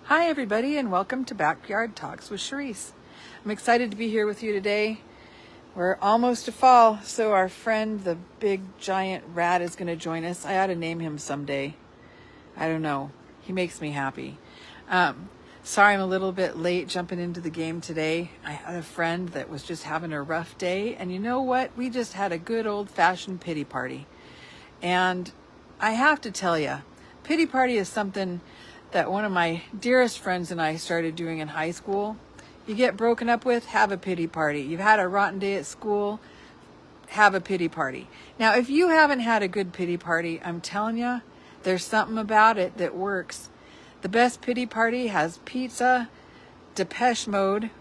Hi everybody and welcome to Backyard Talks with Cherice. I'm excited to be here with you today. We're almost to fall, so our friend, the big giant rat, is going to join us. I ought to name him someday. I don't know. He makes me happy. Sorry I'm a little bit late jumping into the game today. I had a friend that was just having a rough day, and you know what? We just had a good old-fashioned pity party. And I have to tell you, pity party is something that one of my dearest friends and I started doing in high school. You get broken up with, have a pity party. You've had a rotten day at school, have a pity party. Now, if you haven't had a good pity party, I'm telling you, there's something about it that works. The best pity party has pizza, Depeche Mode,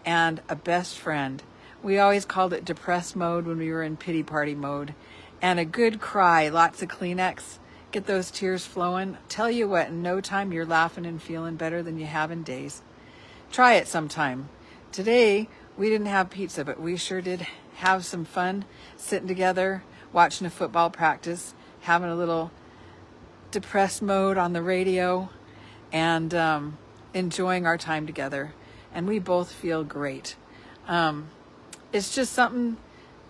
and a best friend. We always called it depressed mode when we were in pity party mode. And a good cry, lots of Kleenex. Get those tears flowing. Tell you what, in no time you're laughing and feeling better than you have in days. Try it sometime. Today, we didn't have pizza, but we sure did have some fun sitting together, watching a football practice, having a little depressed mode on the radio, and enjoying our time together. And we both feel great. It's just something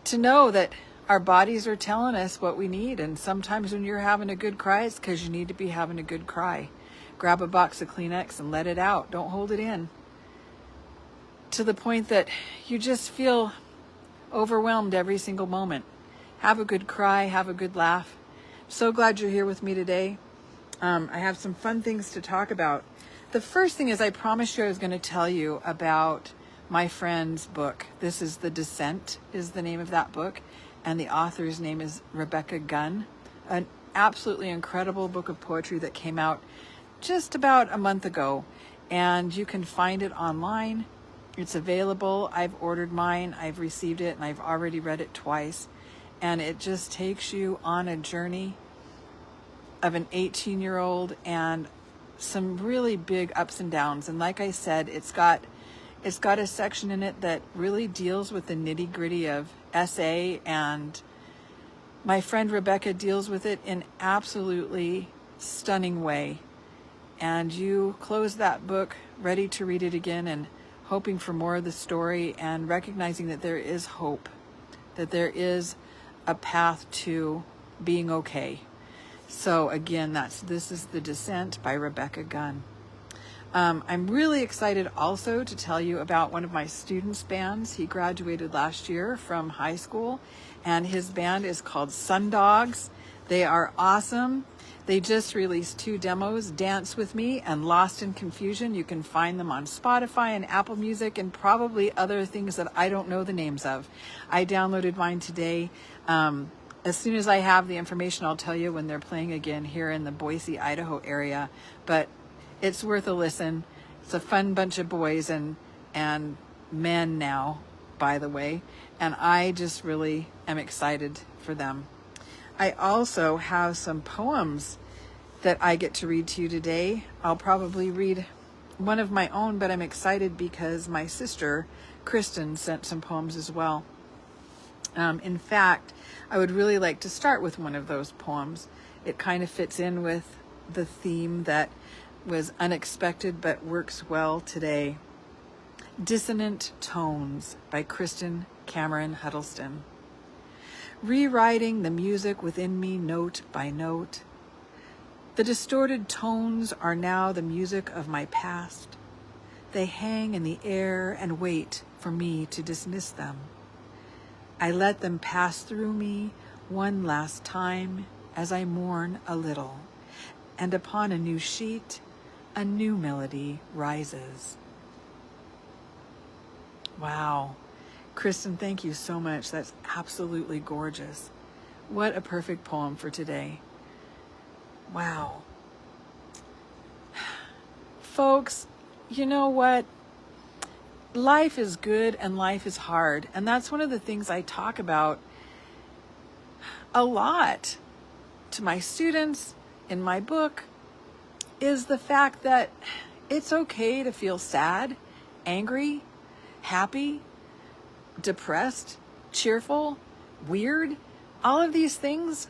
to know that our bodies are telling us what we need, and sometimes when you're having a good cry, it's because you need to be having a good cry. Grab a box of Kleenex and let it out. Don't hold it in. To the point that you just feel overwhelmed every single moment. Have a good cry, have a good laugh. So glad you're here with me today. I have some fun things to talk about. The first thing is I promised you I was going to tell you about my friend's book. This is The Descent is the name of that book. And the author's name is Rebecca Gunn. An absolutely incredible book of poetry that came out just about a month ago. And you can find it online. It's available. I've ordered mine. I've received it, and I've already read it twice. And it just takes you on a journey of an 18-year-old and some really big ups and downs. And like I said, it's got a section in it that really deals with the nitty-gritty of essay, and my friend Rebecca deals with it in absolutely stunning way. And you close that book ready to read it again and hoping for more of the story and recognizing that there is hope, that there is a path to being okay. So again, this is The Descent by Rebecca Gunn. I'm really excited also to tell you about one of my students' bands. He graduated last year from high school, and his band is called Sundogs. They are awesome. They just released 2 demos, Dance With Me and Lost in Confusion. You can find them on Spotify and Apple Music and probably other things that I don't know the names of. I downloaded mine today. As soon as I have the information, I'll tell you when they're playing again here in the Boise, Idaho area. But it's worth a listen. It's a fun bunch of boys and men now, by the way. And I just really am excited for them. I also have some poems that I get to read to you today. I'll probably read one of my own, but I'm excited because my sister, Kristen, sent some poems as well. In fact, I would really like to start with one of those poems. It kind of fits in with the theme that was unexpected but works well today. Dissonant Tones by Kristen Cameron Huddleston. Rewriting the music within me note by note. The distorted tones are now the music of my past. They hang in the air and wait for me to dismiss them. I let them pass through me one last time as I mourn a little, and upon a new sheet, a new melody rises. Wow. Kristen, thank you so much. That's absolutely gorgeous. What a perfect poem for today. Wow. Folks, you know what? Life is good and life is hard. And that's one of the things I talk about a lot to my students in my book, is the fact that it's okay to feel sad, angry, happy, depressed, cheerful, weird. All of these things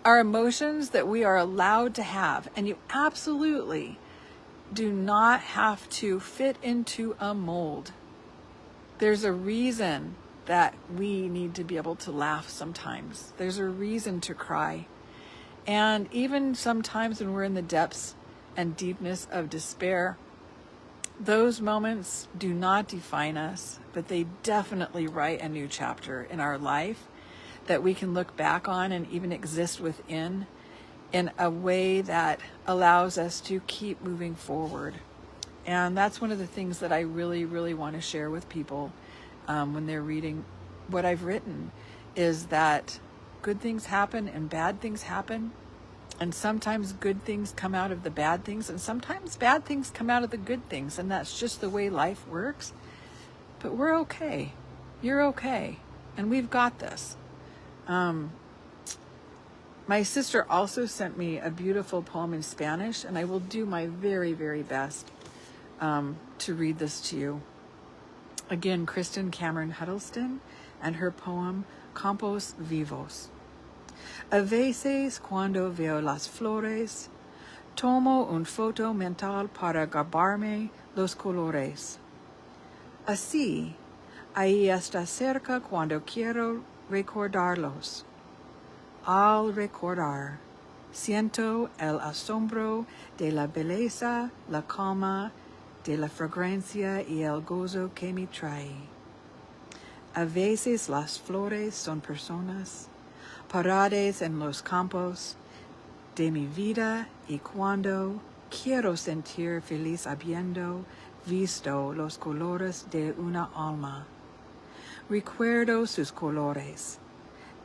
are emotions that we are allowed to have, and you absolutely do not have to fit into a mold. There's a reason that we need to be able to laugh sometimes. There's a reason to cry. And even sometimes when we're in the depths and deepness of despair, those moments do not define us, but they definitely write a new chapter in our life that we can look back on and even exist within in a way that allows us to keep moving forward. And that's one of the things that I really, really want to share with people when they're reading what I've written, is that good things happen and bad things happen. And sometimes good things come out of the bad things, and sometimes bad things come out of the good things. And that's just the way life works. But we're okay. You're okay. And we've got this. My sister also sent me a beautiful poem in Spanish, and I will do my very, very best to read this to you. Again, Kristen Cameron Huddleston and her poem, Campos Vivos. A veces cuando veo las flores, tomo un foto mental para grabarme los colores. Así, ahí está cerca cuando quiero recordarlos. Al recordar, siento el asombro de la belleza, la calma, de la fragancia y el gozo que me trae. A veces las flores son personas, paradas en los campos de mi vida, y cuando quiero sentir feliz habiendo visto los colores de una alma, recuerdo sus colores,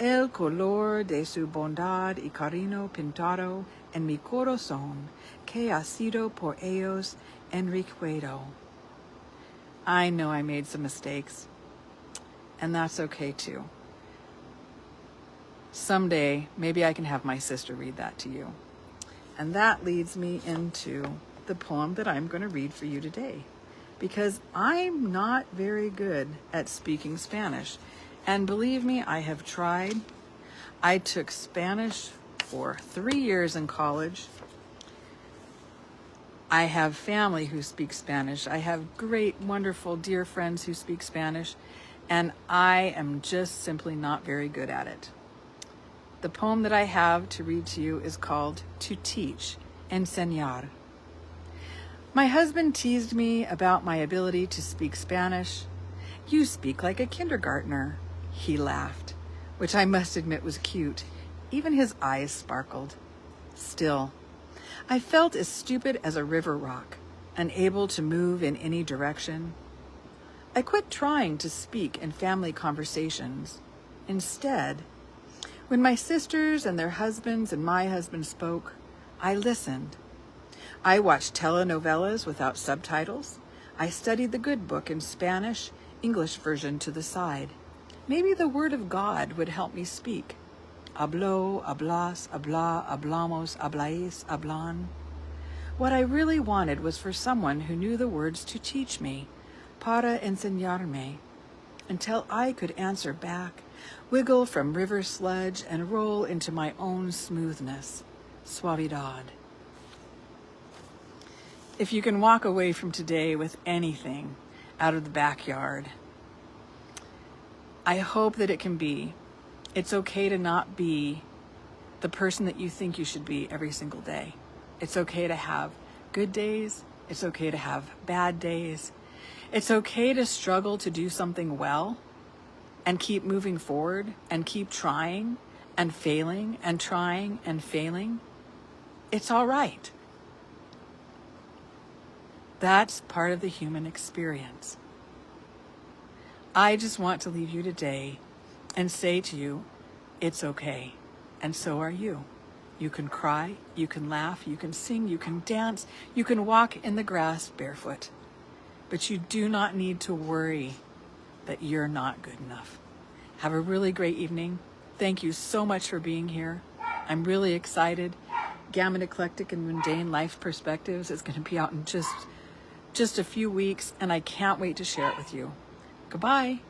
el color de su bondad y cariño pintado en mi corazón, que ha sido por ellos enriquecido. I know I made some mistakes, and that's okay too. Someday, maybe I can have my sister read that to you. And that leads me into the poem that I'm going to read for you today, because I'm not very good at speaking Spanish. And believe me, I have tried. I took Spanish for 3 years in college. I have family who speak Spanish. I have great, wonderful, dear friends who speak Spanish, and I am just simply not very good at it. The poem that I have to read to you is called To Teach, Enseñar. My husband teased me about my ability to speak Spanish. You speak like a kindergartner, he laughed, which I must admit was cute. Even his eyes sparkled. Still, I felt as stupid as a river rock, unable to move in any direction. I quit trying to speak in family conversations. Instead, when my sisters and their husbands and my husband spoke, I listened. I watched telenovelas without subtitles. I studied the Good Book in Spanish, English version to the side. Maybe the Word of God would help me speak. Hablo, hablas, habla, hablamos, habláis, hablan. What I really wanted was for someone who knew the words to teach me, para enseñarme, until I could answer back, wiggle from river sludge, and roll into my own smoothness, suavidad. If you can walk away from today with anything out of the backyard, I hope that it can be, it's okay to not be the person that you think you should be every single day. It's okay to have good days. It's okay to have bad days. It's okay to struggle to do something well and keep moving forward and keep trying and failing and trying and failing. It's all right. That's part of the human experience. I just want to leave you today and say to you, it's okay. And so are you. You can cry, you can laugh, you can sing, you can dance, you can walk in the grass barefoot. But you do not need to worry that you're not good enough. Have a really great evening. Thank you so much for being here. I'm really excited. Gamut Eclectic and Mundane Life Perspectives is going to be out in just a few weeks, and I can't wait to share it with you. Goodbye.